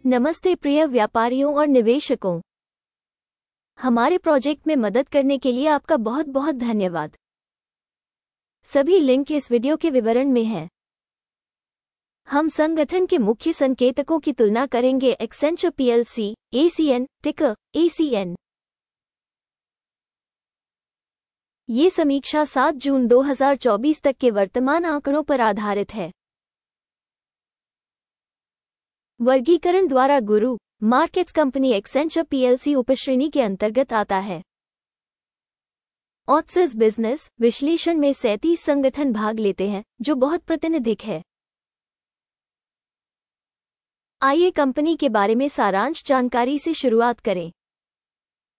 नमस्ते प्रिय व्यापारियों और निवेशकों, हमारे प्रोजेक्ट में मदद करने के लिए आपका बहुत बहुत धन्यवाद। सभी लिंक इस वीडियो के विवरण में हैं। हम संगठन के मुख्य संकेतकों की तुलना करेंगे। एक्सेंचर पीएलसी, ACN, टिकर ACN। ये समीक्षा 7 जून 2024 तक के वर्तमान आंकड़ों पर आधारित है। वर्गीकरण द्वारा गुरु मार्केट्स कंपनी एक्सेंचर पीएलसी उपश्रेणी के अंतर्गत आता है। ऑथर्स बिजनेस विश्लेषण में 37 संगठन भाग लेते हैं, जो बहुत प्रातिनिधिक है। आइए कंपनी के बारे में सारांश जानकारी से शुरुआत करें।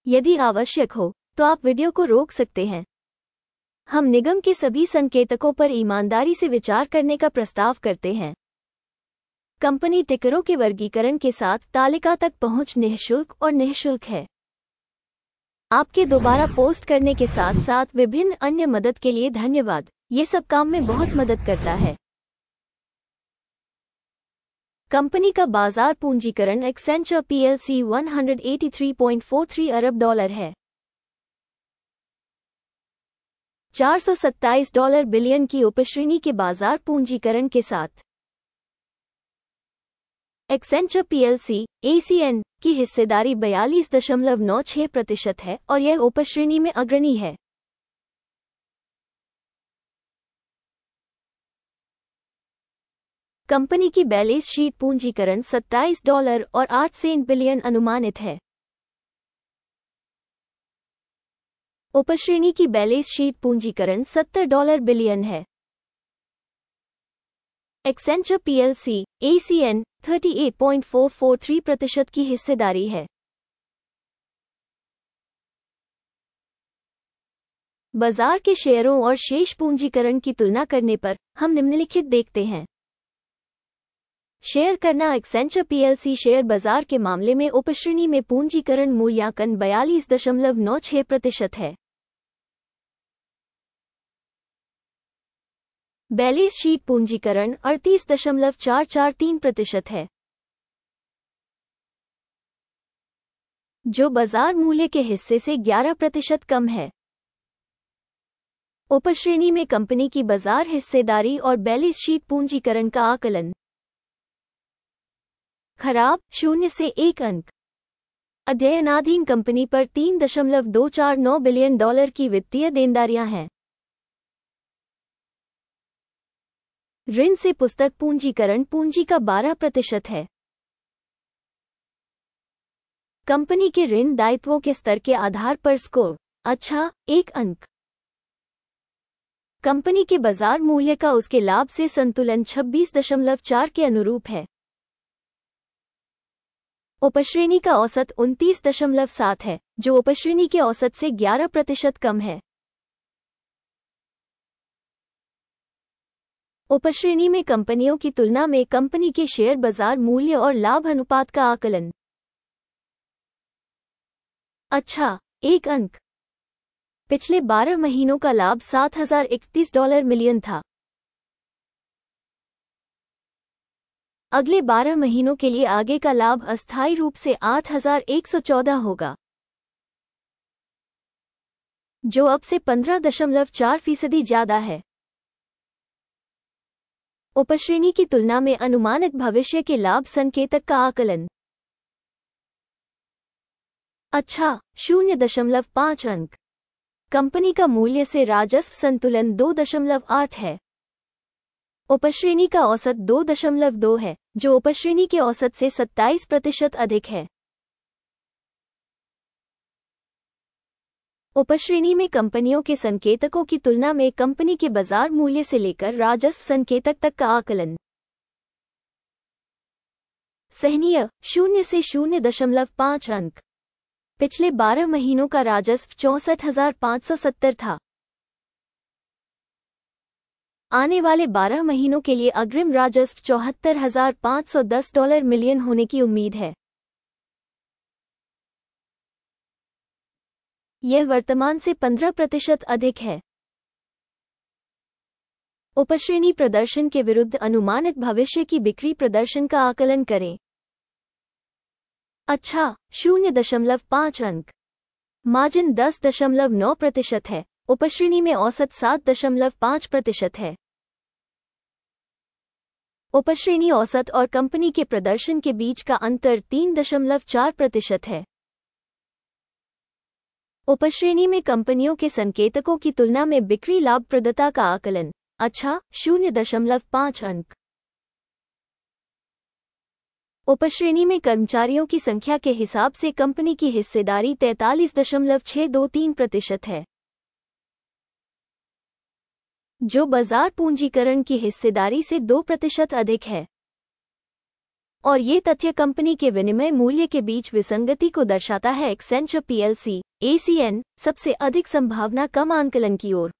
यदि आवश्यक हो तो आप वीडियो को रोक सकते हैं। हम निगम के सभी संकेतकों पर ईमानदारी से विचार करने का प्रस्ताव करते हैं। कंपनी टिकरों के वर्गीकरण के साथ तालिका तक पहुंच निःशुल्क और निःशुल्क है। आपके दोबारा पोस्ट करने के साथ साथ विभिन्न अन्य मदद के लिए धन्यवाद। ये सब काम में बहुत मदद करता है। कंपनी का बाजार पूंजीकरण एक्सेंचर पीएलसी $183.43 अरब है। $427 बिलियन की उपश्रेणी के बाजार पूंजीकरण के साथ एक्सेंचर पीएलसी ACN की हिस्सेदारी 42.96% है और यह उपश्रेणी में अग्रणी है। कंपनी की बैलेंस शीट पूंजीकरण $27.08 बिलियन अनुमानित है। उपश्रेणी की बैलेंस शीट पूंजीकरण $70 बिलियन है। एक्सेंचर पीएलसी ACN 38.443% की हिस्सेदारी है। बाजार के शेयरों और शेष पूंजीकरण की तुलना करने पर हम निम्नलिखित देखते हैं। शेयर करना एक्सेंचर पीएलसी शेयर बाजार के मामले में उपश्रेणी में पूंजीकरण मूल्यांकन 42.96% है। बैलेंस शीट पूंजीकरण 38.443% है, जो बाजार मूल्य के हिस्से से 11% कम है। उपश्रेणी में कंपनी की बाजार हिस्सेदारी और बैलेंस शीट पूंजीकरण का आकलन। खराब 0 से 1 अंक। अध्ययनाधीन कंपनी पर $3.249 बिलियन की वित्तीय देनदारियां हैं। ऋण से पुस्तक पूंजीकरण पूंजी का 12% है। कंपनी के ऋण दायित्वों के स्तर के आधार पर स्कोर अच्छा 1 अंक। कंपनी के बाजार मूल्य का उसके लाभ से संतुलन 26.4 के अनुरूप है। उपश्रेणी का औसत 29.7 है, जो उपश्रेणी के औसत से 11% कम है। उपश्रेणी में कंपनियों की तुलना में कंपनी के शेयर बाजार मूल्य और लाभ अनुपात का आकलन। अच्छा 1 अंक। पिछले 12 महीनों का लाभ $7,031 मिलियन था। अगले 12 महीनों के लिए आगे का लाभ अस्थायी रूप से 8,114 होगा, जो अब से 15.4% ज्यादा है। उपश्रेणी की तुलना में अनुमानित भविष्य के लाभ संकेतक का आकलन। अच्छा 0.5 अंक। कंपनी का मूल्य से राजस्व संतुलन 2.8 है। उपश्रेणी का औसत 2.2 है, जो उपश्रेणी के औसत से 27% अधिक है। उपश्रेणी में कंपनियों के संकेतकों की तुलना में कंपनी के बाजार मूल्य से लेकर राजस्व संकेतक तक का आकलन। सहनीय 0 से 0.5 अंक। पिछले 12 महीनों का राजस्व 64,570 था। आने वाले 12 महीनों के लिए अग्रिम राजस्व $74,510 मिलियन होने की उम्मीद है। यह वर्तमान से 15% अधिक है। उपश्रेणी प्रदर्शन के विरुद्ध अनुमानित भविष्य की बिक्री प्रदर्शन का आकलन करें। अच्छा, 0.5 अंक। मार्जिन 10.9% है। उपश्रेणी में औसत 7.5% है। उपश्रेणी औसत और कंपनी के प्रदर्शन के बीच का अंतर 3.4% है। उपश्रेणी में कंपनियों के संकेतकों की तुलना में बिक्री लाभप्रदता का आकलन। अच्छा, 0.5 अंक। उपश्रेणी में कर्मचारियों की संख्या के हिसाब से कंपनी की हिस्सेदारी 43.623% है, जो बाजार पूंजीकरण की हिस्सेदारी से 2% अधिक है। और ये तथ्य कंपनी के विनिमय मूल्य के बीच विसंगति को दर्शाता है। एक्सेंचर पीएलसी ACN सबसे अधिक संभावना कम आंकलन की ओर।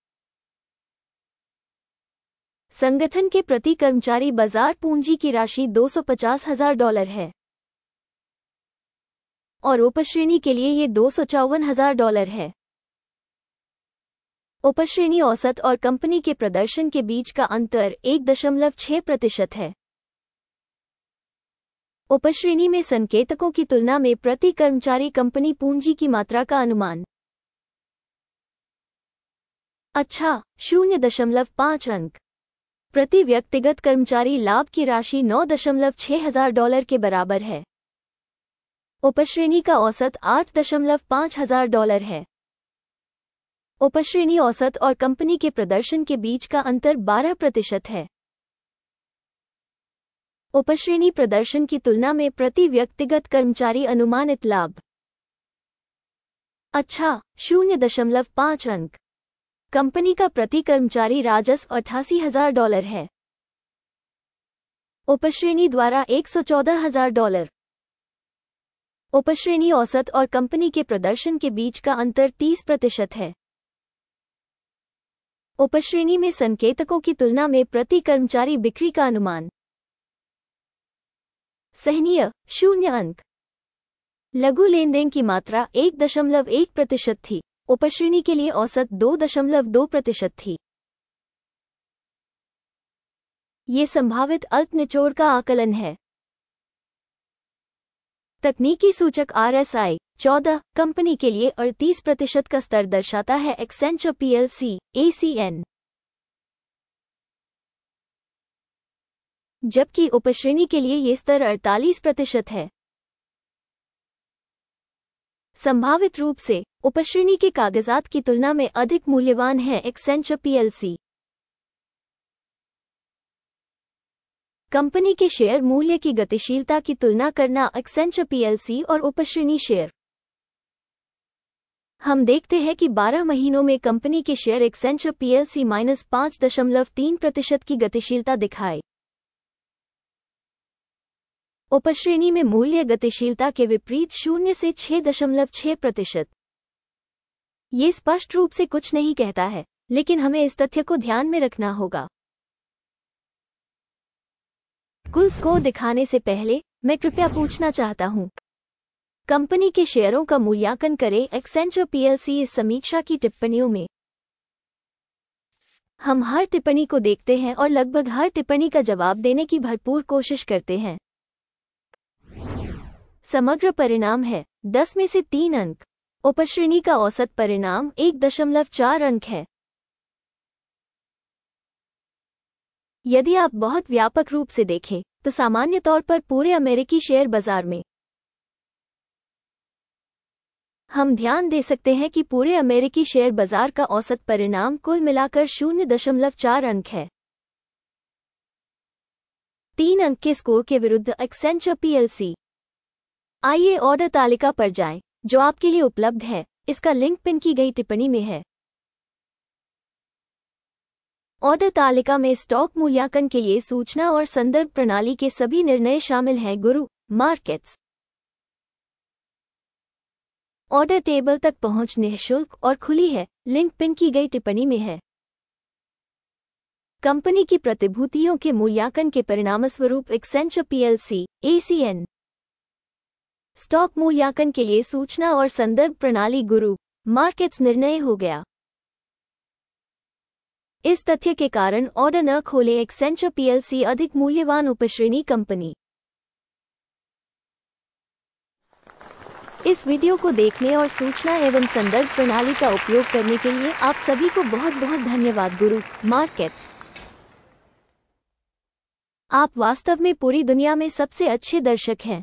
संगठन के प्रति कर्मचारी बाजार पूंजी की राशि $250,000 है और उपश्रेणी के लिए ये $254,000 है। उपश्रेणी औसत और कंपनी के प्रदर्शन के बीच का अंतर 1.6% है। उपश्रेणी में संकेतकों की तुलना में प्रति कर्मचारी कंपनी पूंजी की मात्रा का अनुमान। अच्छा, 0.5 अंक। प्रति व्यक्तिगत कर्मचारी लाभ की राशि $9,600 के बराबर है। उपश्रेणी का औसत $8,500 है। उपश्रेणी औसत और कंपनी के प्रदर्शन के बीच का अंतर 12% है। उपश्रेणी प्रदर्शन की तुलना में प्रति व्यक्तिगत कर्मचारी अनुमानित लाभ। अच्छा, 0.5 अंक। कंपनी का प्रति कर्मचारी राजस्व $88,000 है। उपश्रेणी द्वारा $114,000। उपश्रेणी औसत और कंपनी के प्रदर्शन के बीच का अंतर 30% है। उपश्रेणी में संकेतकों की तुलना में प्रति कर्मचारी बिक्री का अनुमान। सहनीय, 0 अंक। लघु लेनदेन की मात्रा 1.1% थी। उपश्रेणी के लिए औसत 2.2% थी। ये संभावित अल्प निचोड़ का आकलन है। तकनीकी सूचक RSI 14 कंपनी के लिए 38% का स्तर दर्शाता है। एक्सेंचर पीएलसी ACN, जबकि उपश्रेणी के लिए ये स्तर 48% है। संभावित रूप से उपश्रेणी के कागजात की तुलना में अधिक मूल्यवान है। एक्सेंचर पीएलसी कंपनी के शेयर मूल्य की गतिशीलता की तुलना करना। एक्सेंचर पीएलसी और उपश्रेणी शेयर। हम देखते हैं कि 12 महीनों में कंपनी के शेयर एक्सेंचर पीएलसी -5.3% की गतिशीलता दिखाए। उपश्रेणी में मूल्य गतिशीलता के विपरीत 0 से 6.6%। ये स्पष्ट रूप से कुछ नहीं कहता है, लेकिन हमें इस तथ्य को ध्यान में रखना होगा। कुल स्कोर दिखाने से पहले मैं कृपया पूछना चाहता हूं, कंपनी के शेयरों का मूल्यांकन करें। एक्सेंचर पीएलसी इस समीक्षा की टिप्पणियों में हम हर टिप्पणी को देखते हैं और लगभग हर टिप्पणी का जवाब देने की भरपूर कोशिश करते हैं। समग्र परिणाम है 10 में से 3 अंक। उपश्रेणी का औसत परिणाम 1.4 अंक है। यदि आप बहुत व्यापक रूप से देखें तो सामान्य तौर पर पूरे अमेरिकी शेयर बाजार में हम ध्यान दे सकते हैं कि पूरे अमेरिकी शेयर बाजार का औसत परिणाम कुल मिलाकर 0.4 अंक है। 3 अंक के स्कोर के विरुद्ध एक्सेंचर पीएलसी। आइए ऑर्डर तालिका पर जाएं, जो आपके लिए उपलब्ध है। इसका लिंक पिन की गई टिप्पणी में है। ऑर्डर तालिका में स्टॉक मूल्यांकन के लिए सूचना और संदर्भ प्रणाली के सभी निर्णय शामिल हैं। गुरु मार्केट्स ऑर्डर टेबल तक पहुंच निःशुल्क और खुली है। लिंक पिन की गई टिप्पणी में है। कंपनी की प्रतिभूतियों के मूल्यांकन के परिणामस्वरूप एक्सेंचर पीएलसी ACN स्टॉक मूल्यांकन के लिए सूचना और संदर्भ प्रणाली गुरु मार्केट्स निर्णय हो गया। इस तथ्य के कारण ऑर्डर न खोलें। एक्सेंचर पीएलसी अधिक मूल्यवान उपश्रेणी कंपनी। इस वीडियो को देखने और सूचना एवं संदर्भ प्रणाली का उपयोग करने के लिए आप सभी को बहुत बहुत धन्यवाद। गुरु मार्केट्स, आप वास्तव में पूरी दुनिया में सबसे अच्छे दर्शक हैं।